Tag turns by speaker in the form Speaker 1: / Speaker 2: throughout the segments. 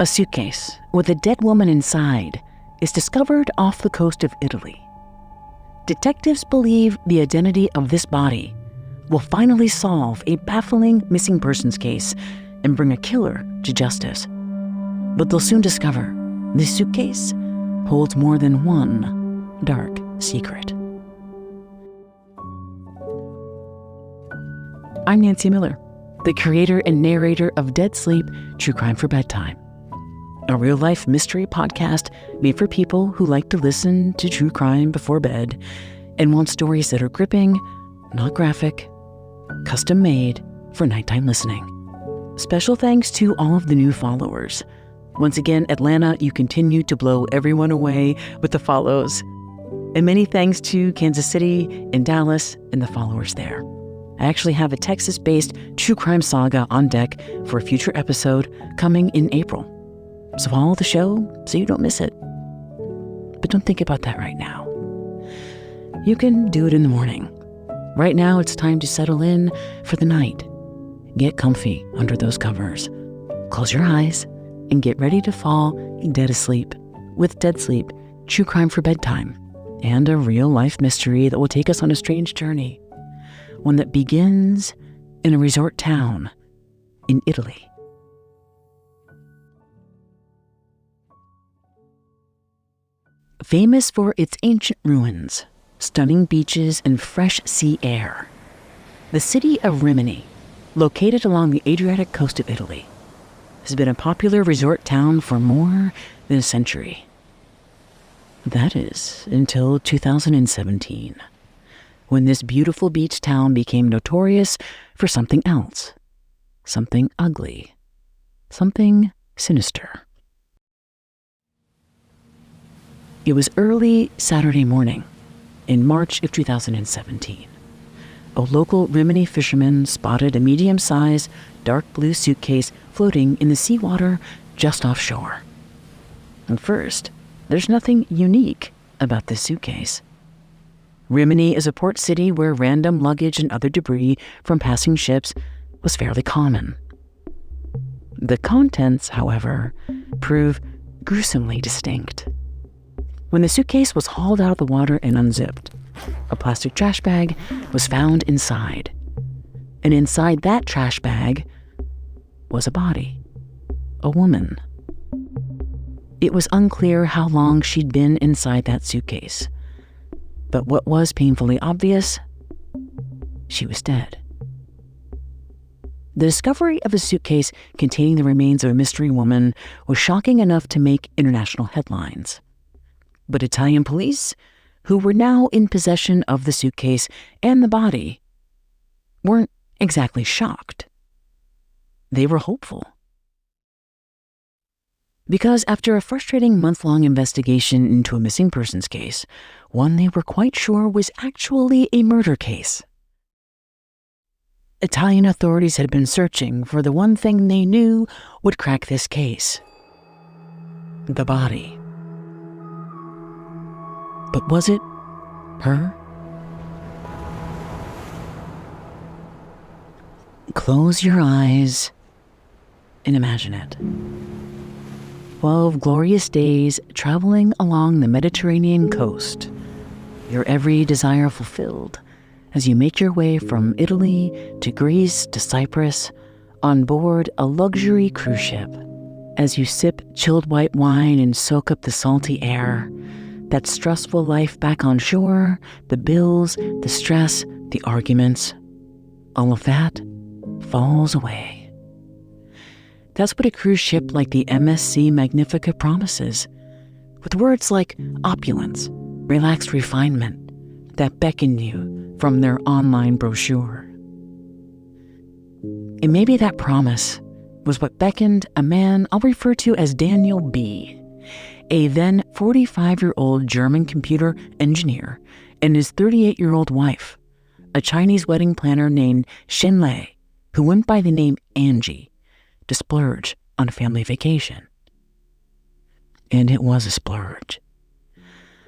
Speaker 1: A suitcase with a dead woman inside is discovered off the coast of Italy. Detectives believe the identity of this body will finally solve a baffling missing persons case and bring a killer to justice. But they'll soon discover this suitcase holds more than one dark secret. I'm Nancy Miller, the creator and narrator of Dead Sleep, True Crime for Bedtime, a real-life mystery podcast made for people who like to listen to true crime before bed and want stories that are gripping, not graphic, custom-made for nighttime listening. Special thanks to all of the new followers. Once again, Atlanta, you continue to blow everyone away with the follows. And many thanks to Kansas City and Dallas and the followers there. I actually have a Texas-based true crime saga on deck for a future episode coming in April. So follow the show so you don't miss it. But don't think about that right now. You can do it in the morning. Right now, it's time to settle in for the night. Get comfy under those covers. Close your eyes and get ready to fall dead asleep with Dead Sleep, True Crime for Bedtime, and a real-life mystery that will take us on a strange journey. One that begins in a resort town in Italy. Famous for its ancient ruins, stunning beaches, and fresh sea air, the city of Rimini, located along the Adriatic coast of Italy, has been a popular resort town for more than a century. That is, until 2017, when this beautiful beach town became notorious for something else, something ugly, something sinister. It was early Saturday morning in March of 2017. A local Rimini fisherman spotted a medium-sized, dark blue suitcase floating in the seawater just offshore. At first, there's nothing unique about this suitcase. Rimini is a port city where random luggage and other debris from passing ships was fairly common. The contents, however, prove gruesomely distinct. When the suitcase was hauled out of the water and unzipped, a plastic trash bag was found inside. And inside that trash bag was a body, a woman. It was unclear how long she'd been inside that suitcase. But what was painfully obvious, she was dead. The discovery of a suitcase containing the remains of a mystery woman was shocking enough to make international headlines. But Italian police, who were now in possession of the suitcase and the body, weren't exactly shocked. They were hopeful. Because after a frustrating month-long investigation into a missing persons case, one they were quite sure was actually a murder case, Italian authorities had been searching for the one thing they knew would crack this case: the body. But was it her? Close your eyes and imagine it. 12 glorious days traveling along the Mediterranean coast, your every desire fulfilled as you make your way from Italy to Greece to Cyprus on board a luxury cruise ship. As you sip chilled white wine and soak up the salty air, that stressful life back on shore, the bills, the stress, the arguments, all of that falls away. That's what a cruise ship like the MSC Magnifica promises, with words like opulence, relaxed refinement, that beckon you from their online brochure. And maybe that promise was what beckoned a man I'll refer to as Daniel B., a then 45-year-old German computer engineer, and his 38-year-old wife, a Chinese wedding planner named Shen Lei, who went by the name Angie, to splurge on a family vacation. And it was a splurge.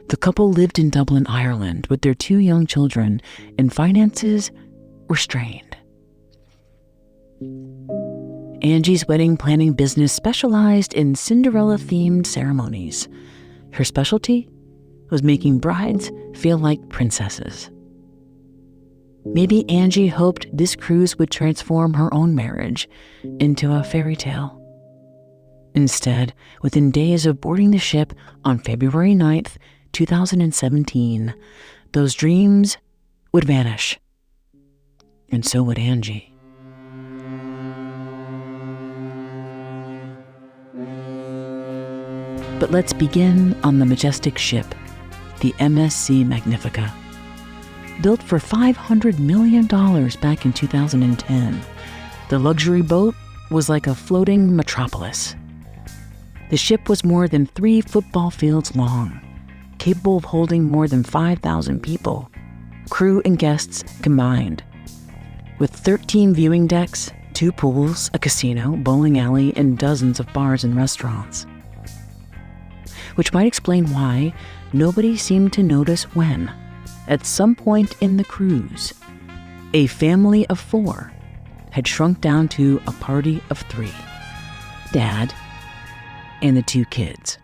Speaker 1: The couple lived in Dublin, Ireland, with their 2 young children, and finances were strained. Angie's wedding planning business specialized in Cinderella-themed ceremonies. Her specialty was making brides feel like princesses. Maybe Angie hoped this cruise would transform her own marriage into a fairy tale. Instead, within days of boarding the ship on February 9th, 2017, those dreams would vanish. And so would Angie. But let's begin on the majestic ship, the MSC Magnifica. Built for $500 million back in 2010, the luxury boat was like a floating metropolis. The ship was more than 3 football fields long, capable of holding more than 5,000 people, crew and guests combined. With 13 viewing decks, 2 pools, a casino, bowling alley, and dozens of bars and restaurants. Which might explain why nobody seemed to notice when, at some point in the cruise, a family of 4 had shrunk down to a party of 3. Dad and the 2 kids.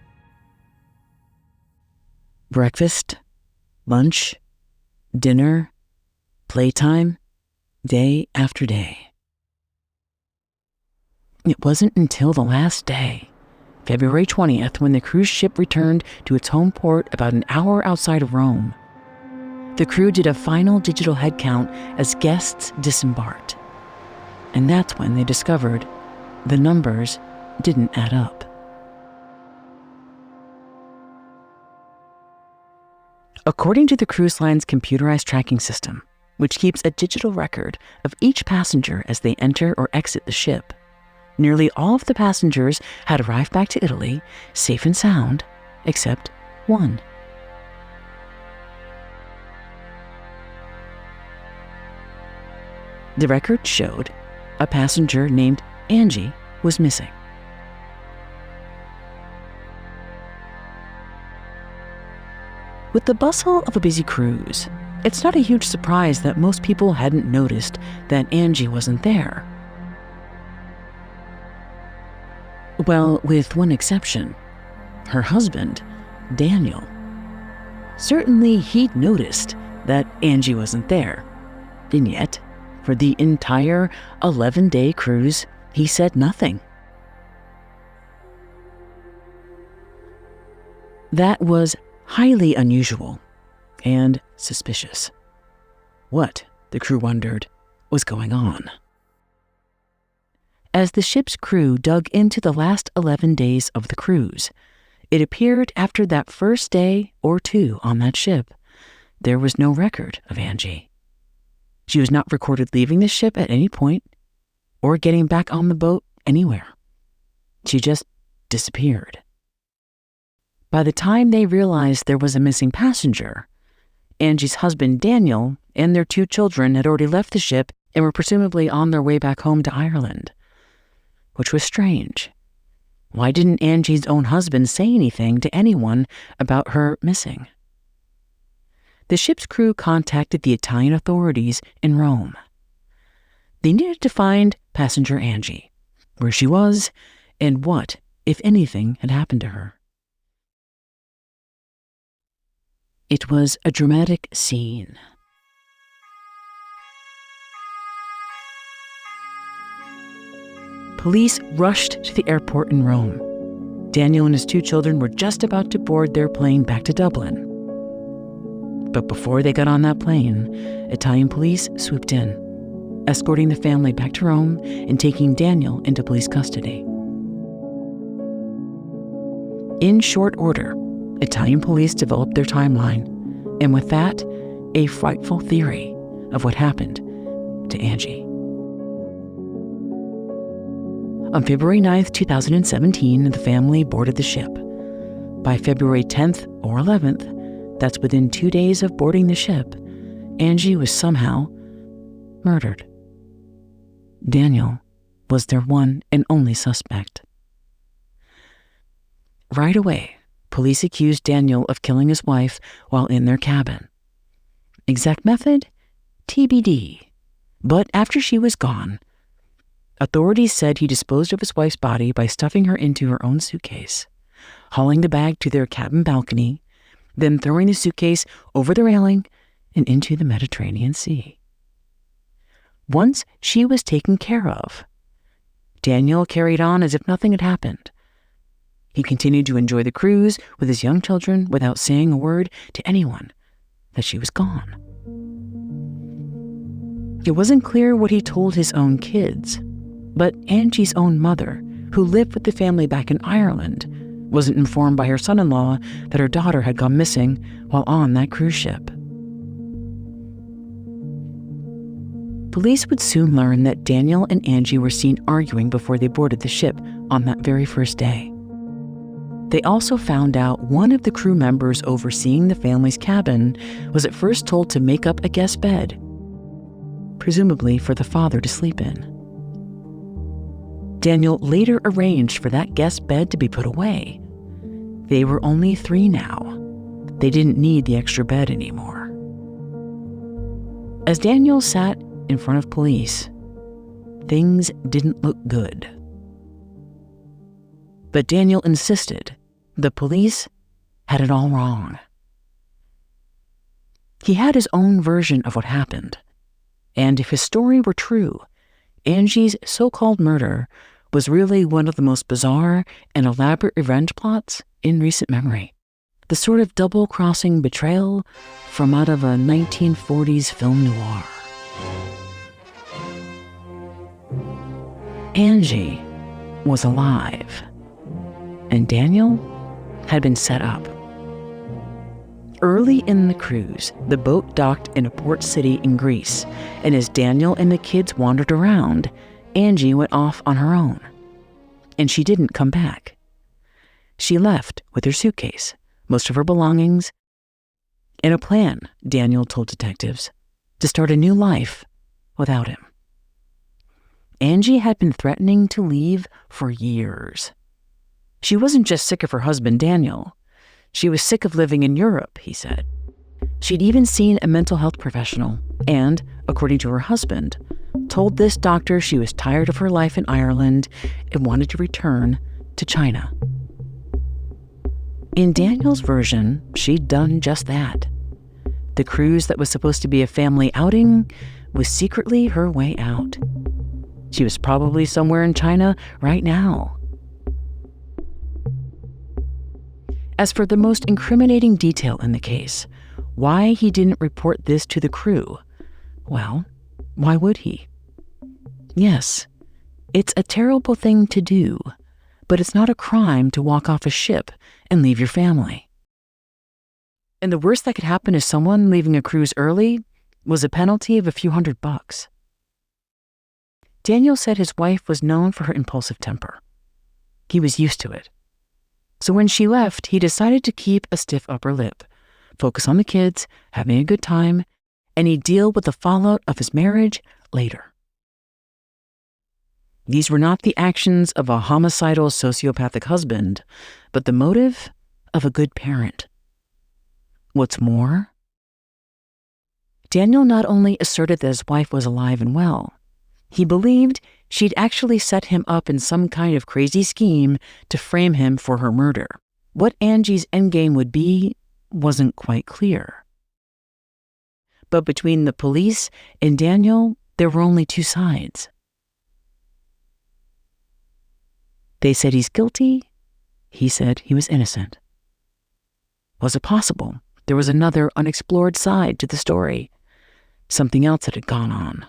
Speaker 1: Breakfast, lunch, dinner, playtime, day after day. It wasn't until the last day, February 20th, when the cruise ship returned to its home port about an hour outside of Rome. The crew did a final digital head count as guests disembarked. And that's when they discovered the numbers didn't add up. According to the cruise line's computerized tracking system, which keeps a digital record of each passenger as they enter or exit the ship, nearly all of the passengers had arrived back to Italy, safe and sound, except 1. The record showed a passenger named Angie was missing. With the bustle of a busy cruise, it's not a huge surprise that most people hadn't noticed that Angie wasn't there. Well, with one exception, her husband, Daniel. Certainly he'd noticed that Angie wasn't there, and yet, for the entire 11-day cruise, he said nothing. That was highly unusual and suspicious. What, the crew wondered, was going on? As the ship's crew dug into the last 11 days of the cruise, it appeared after that first day or 2 on that ship, there was no record of Angie. She was not recorded leaving the ship at any point or getting back on the boat anywhere. She just disappeared. By the time they realized there was a missing passenger, Angie's husband, Daniel, and their 2 children had already left the ship and were presumably on their way back home to Ireland. Which was strange. Why didn't Angie's own husband say anything to anyone about her missing? The ship's crew contacted the Italian authorities in Rome. They needed to find passenger Angie, where she was, and what, if anything, had happened to her. It was a dramatic scene. Police rushed to the airport in Rome. Daniel and his 2 children were just about to board their plane back to Dublin. But before they got on that plane, Italian police swooped in, escorting the family back to Rome and taking Daniel into police custody. In short order, Italian police developed their timeline, and with that, a frightful theory of what happened to Angie. On February 9th, 2017, the family boarded the ship. By February 10th or 11th, that's within 2 days of boarding the ship, Angie was somehow murdered. Daniel was their one and only suspect. Right away, police accused Daniel of killing his wife while in their cabin. Exact method? TBD. But after she was gone, Authorities said he disposed of his wife's body by stuffing her into her own suitcase, hauling the bag to their cabin balcony, then throwing the suitcase over the railing and into the Mediterranean Sea. Once she was taken care of, Daniel carried on as if nothing had happened. He continued to enjoy the cruise with his young children without saying a word to anyone that she was gone. It wasn't clear what he told his own kids, but Angie's own mother, who lived with the family back in Ireland, wasn't informed by her son-in-law that her daughter had gone missing while on that cruise ship. Police would soon learn that Daniel and Angie were seen arguing before they boarded the ship on that very first day. They also found out one of the crew members overseeing the family's cabin was at first told to make up a guest bed, presumably for the father to sleep in. Daniel later arranged for that guest bed to be put away. They were only 3 now. They didn't need the extra bed anymore. As Daniel sat in front of police, things didn't look good. But Daniel insisted the police had it all wrong. He had his own version of what happened, and if his story were true, Angie's so-called murder was really one of the most bizarre and elaborate revenge plots in recent memory. The sort of double-crossing betrayal from out of a 1940s film noir. Angie was alive, and Daniel had been set up. Early in the cruise, the boat docked in a port city in Greece, and as Daniel and the kids wandered around, Angie went off on her own, and she didn't come back. She left with her suitcase, most of her belongings, and a plan, Daniel told detectives, to start a new life without him. Angie had been threatening to leave for years. She wasn't just sick of her husband, Daniel. She was sick of living in Europe, he said. She'd even seen a mental health professional and, according to her husband, told this doctor she was tired of her life in Ireland and wanted to return to China. In Daniel's version, she'd done just that. The cruise that was supposed to be a family outing was secretly her way out. She was probably somewhere in China right now. As for the most incriminating detail in the case, why he didn't report this to the crew, well, why would he? Yes, it's a terrible thing to do, but it's not a crime to walk off a ship and leave your family. And the worst that could happen to someone leaving a cruise early was a penalty of a few $100. Daniel said his wife was known for her impulsive temper. He was used to it. So when she left, he decided to keep a stiff upper lip, focus on the kids, having a good time, and he'd deal with the fallout of his marriage later. These were not the actions of a homicidal sociopathic husband, but the motive of a good parent. What's more, Daniel not only asserted that his wife was alive and well, he believed she'd actually set him up in some kind of crazy scheme to frame him for her murder. What Angie's endgame would be wasn't quite clear. But between the police and Daniel, there were only two sides. They said he's guilty. He said he was innocent. Was it possible there was another unexplored side to the story? Something else that had gone on.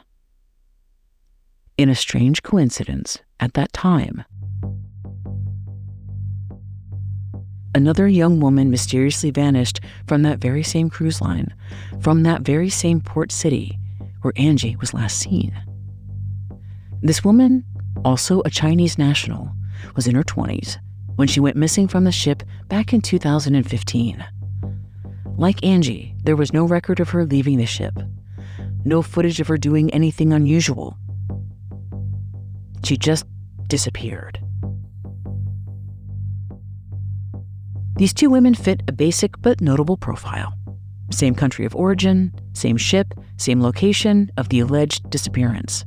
Speaker 1: In a strange coincidence, at that time, another young woman mysteriously vanished from that very same cruise line, from that very same port city where Angie was last seen. This woman, also a Chinese national, was in her 20s when she went missing from the ship back in 2015. Like Angie, there was no record of her leaving the ship, no footage of her doing anything unusual. She just disappeared. These two women fit a basic but notable profile. Same country of origin, same ship, same location of the alleged disappearance.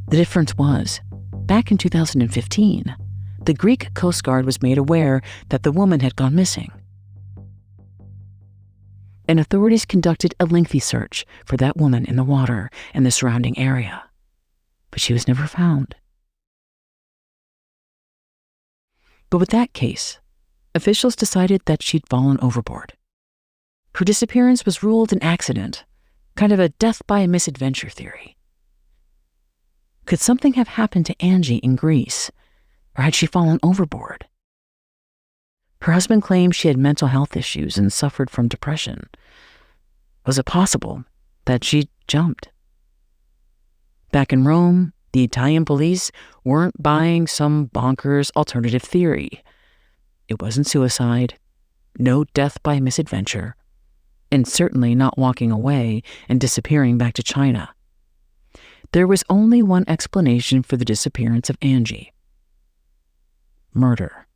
Speaker 1: The difference was, back in 2015, the Greek Coast Guard was made aware that the woman had gone missing. And authorities conducted a lengthy search for that woman in the water and the surrounding area, but she was never found. But with that case, officials decided that she'd fallen overboard. Her disappearance was ruled an accident, kind of a death by misadventure theory. Could something have happened to Angie in Greece, or had she fallen overboard? Her husband claimed she had mental health issues and suffered from depression. Was it possible that she jumped? Back in Rome, the Italian police weren't buying some bonkers alternative theory. It wasn't suicide, no death by misadventure, and certainly not walking away and disappearing back to China. There was only one explanation for the disappearance of Angie: murder.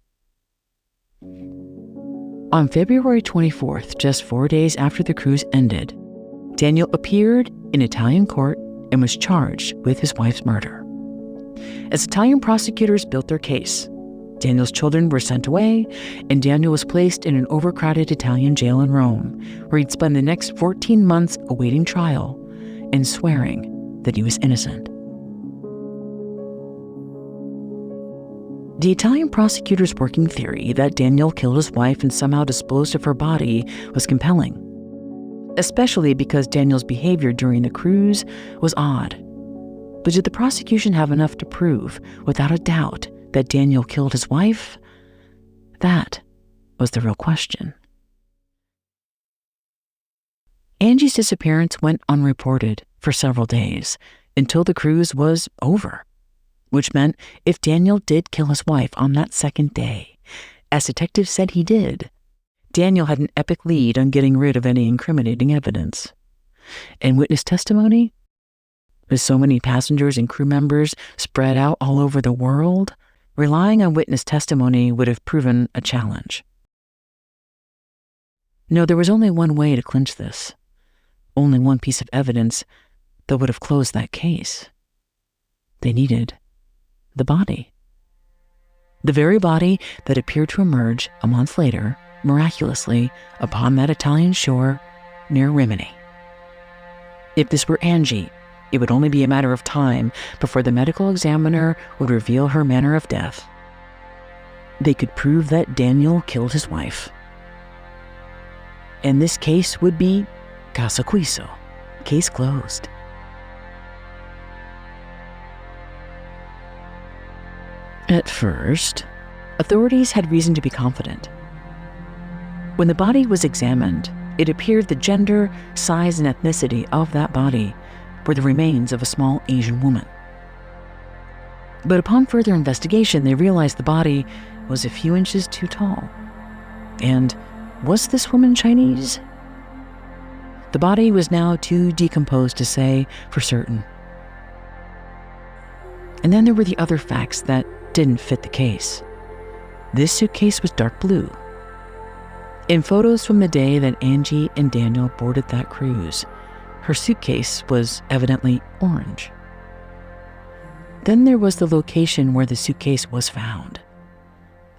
Speaker 1: On February 24th, just 4 days after the cruise ended, Daniel appeared in Italian court and was charged with his wife's murder. As Italian prosecutors built their case, Daniel's children were sent away, and Daniel was placed in an overcrowded Italian jail in Rome, where he'd spend the next 14 months awaiting trial and swearing that he was innocent. The Italian prosecutor's working theory that Daniel killed his wife and somehow disposed of her body was compelling, especially because Daniel's behavior during the cruise was odd. But did the prosecution have enough to prove, without a doubt, that Daniel killed his wife? That was the real question. Angie's disappearance went unreported for several days until the cruise was over, which meant if Daniel did kill his wife on that second day, as detectives said he did, Daniel had an epic lead on getting rid of any incriminating evidence. And witness testimony? With so many passengers and crew members spread out all over the world, relying on witness testimony would have proven a challenge. No, there was only one way to clinch this. Only one piece of evidence that would have closed that case. They needed the body. The very body that appeared to emerge a month later, miraculously, upon that Italian shore near Rimini. If this were Angie, it would only be a matter of time before the medical examiner would reveal her manner of death. They could prove that Daniel killed his wife. And this case would be caso chiuso, case closed. At first, authorities had reason to be confident. When the body was examined, it appeared the gender, size, and ethnicity of that body were the remains of a small Asian woman. But upon further investigation, they realized the body was a few inches too tall. And was this woman Chinese? The body was now too decomposed to say for certain. And then there were the other facts that didn't fit the case. This suitcase was dark blue. In photos from the day that Angie and Daniel boarded that cruise, her suitcase was evidently orange. Then there was the location where the suitcase was found.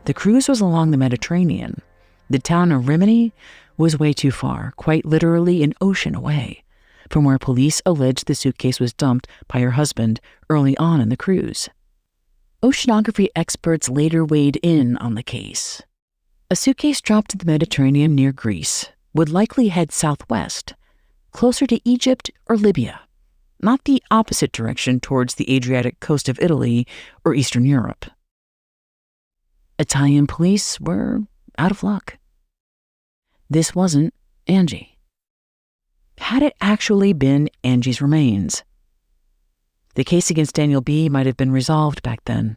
Speaker 1: The cruise was along the Mediterranean. The town of Rimini was way too far, quite literally an ocean away, from where police alleged the suitcase was dumped by her husband early on in the cruise. Oceanography experts later weighed in on the case. A suitcase dropped in the Mediterranean near Greece would likely head southwest, closer to Egypt or Libya, not the opposite direction towards the Adriatic coast of Italy or Eastern Europe. Italian police were out of luck. This wasn't Angie. Had it actually been Angie's remains? The case against Daniel B. might have been resolved back then.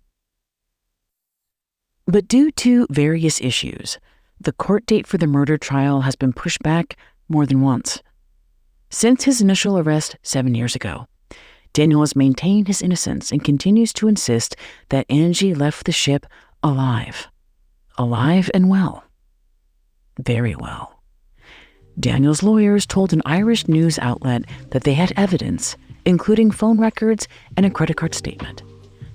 Speaker 1: But due to various issues, the court date for the murder trial has been pushed back more than once. Since his initial arrest 7 years ago, Daniel has maintained his innocence and continues to insist that Angie left the ship alive. Alive and well. Very well. Daniel's lawyers told an Irish news outlet that they had evidence including phone records and a credit card statement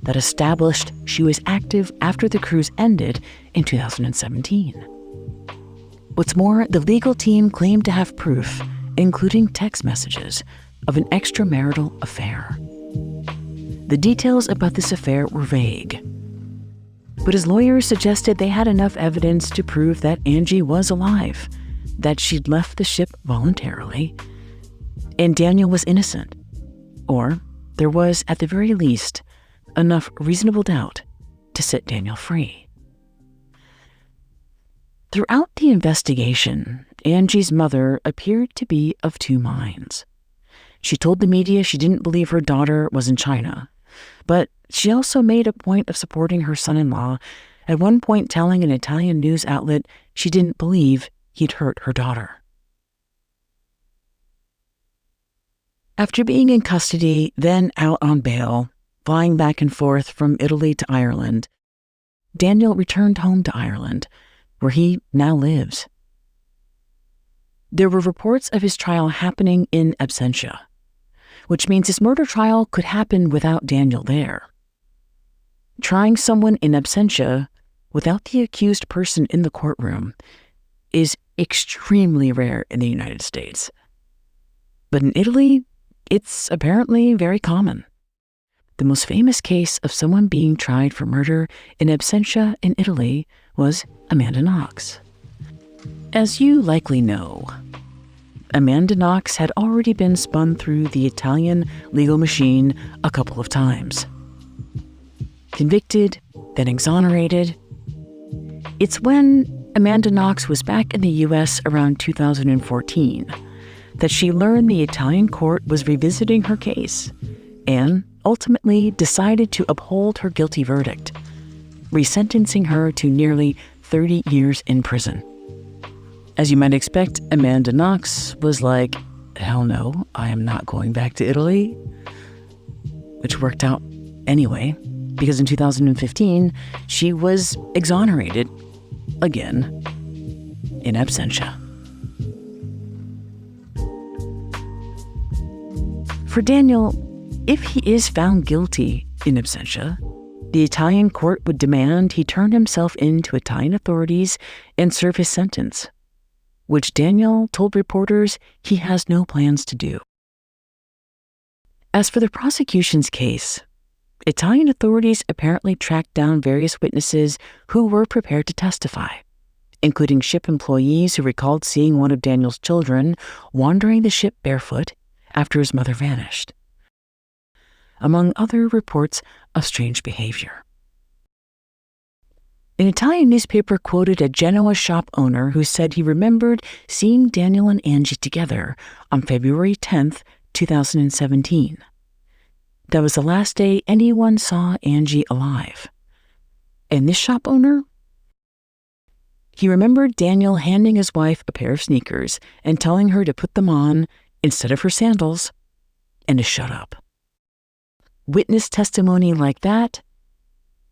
Speaker 1: that established she was active after the cruise ended in 2017. What's more, the legal team claimed to have proof, including text messages, of an extramarital affair. The details about this affair were vague, but his lawyers suggested they had enough evidence to prove that Angie was alive, that she'd left the ship voluntarily, and Daniel was innocent. Or there was, at the very least, enough reasonable doubt to set Daniel free. Throughout the investigation, Angie's mother appeared to be of two minds. She told the media she didn't believe her daughter was in China, but she also made a point of supporting her son-in-law, at one point telling an Italian news outlet she didn't believe he'd hurt her daughter. After being in custody, then out on bail, flying back and forth from Italy to Ireland, Daniel returned home to Ireland, where he now lives. There were reports of his trial happening in absentia, which means his murder trial could happen without Daniel there. Trying someone in absentia without the accused person in the courtroom is extremely rare in the United States. But in Italy, it's apparently very common. The most famous case of someone being tried for murder in absentia in Italy was Amanda Knox. As you likely know, Amanda Knox had already been spun through the Italian legal machine a couple of times. Convicted, then exonerated. It's when Amanda Knox was back in the U.S. around 2014 that she learned the Italian court was revisiting her case and ultimately decided to uphold her guilty verdict, resentencing her to nearly 30 years in prison. As you might expect, Amanda Knox was like, hell no, I am not going back to Italy. Which worked out anyway, because in 2015, she was exonerated again in absentia. For Daniel, if he is found guilty in absentia, the Italian court would demand he turn himself in to Italian authorities and serve his sentence, which Daniel told reporters he has no plans to do. As for the prosecution's case, Italian authorities apparently tracked down various witnesses who were prepared to testify, including ship employees who recalled seeing one of Daniel's children wandering the ship barefoot after his mother vanished, among other reports of strange behavior. An Italian newspaper quoted a Genoa shop owner who said he remembered seeing Daniel and Angie together on February 10th, 2017. That was the last day anyone saw Angie alive. And this shop owner? He remembered Daniel handing his wife a pair of sneakers and telling her to put them on instead of her sandals and to shut up. Witness testimony like that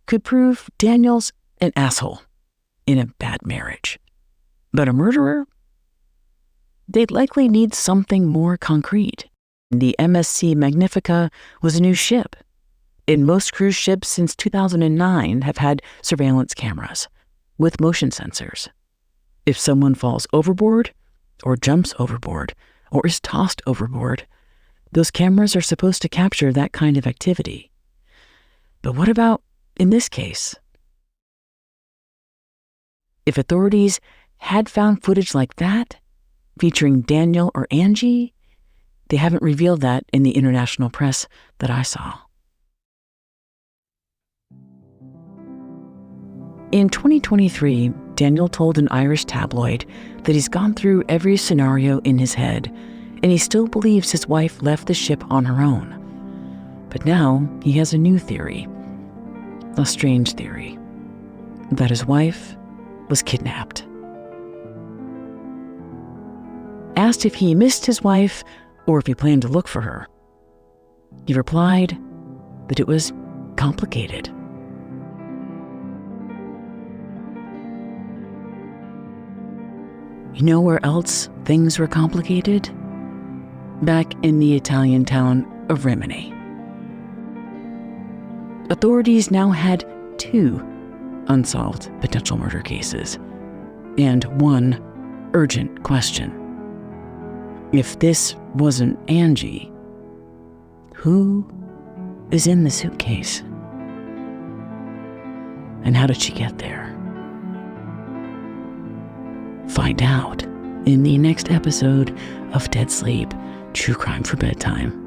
Speaker 1: could prove Daniel's an asshole in a bad marriage. But a murderer? They'd likely need something more concrete. The MSC Magnifica was a new ship, and most cruise ships since 2009 have had surveillance cameras with motion sensors. If someone falls overboard, or jumps overboard, or is tossed overboard, those cameras are supposed to capture that kind of activity. But what about in this case? If authorities had found footage like that, featuring Daniel or Angie, they haven't revealed that in the international press that I saw. In 2023, Daniel told an Irish tabloid that he's gone through every scenario in his head, and he still believes his wife left the ship on her own. But now he has a new theory, a strange theory, that his wife was kidnapped. Asked if he missed his wife or if he planned to look for her, he replied that it was complicated. You know where else things were complicated? Back in the Italian town of Rimini. Authorities now had 2 unsolved potential murder cases and 1 urgent question. If this wasn't Angie, who is in the suitcase? And how did she get there? Find out in the next episode of Dead Sleep, True Crime for Bedtime.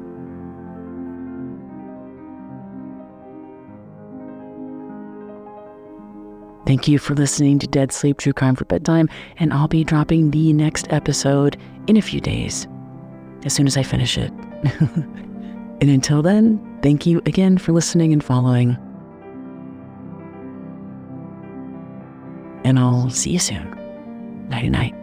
Speaker 1: Thank you for listening to Dead Sleep, True Crime for Bedtime, and I'll be dropping the next episode in a few days, as soon as I finish it. And until then, thank you again for listening and following. And I'll see you soon. Nighty-night.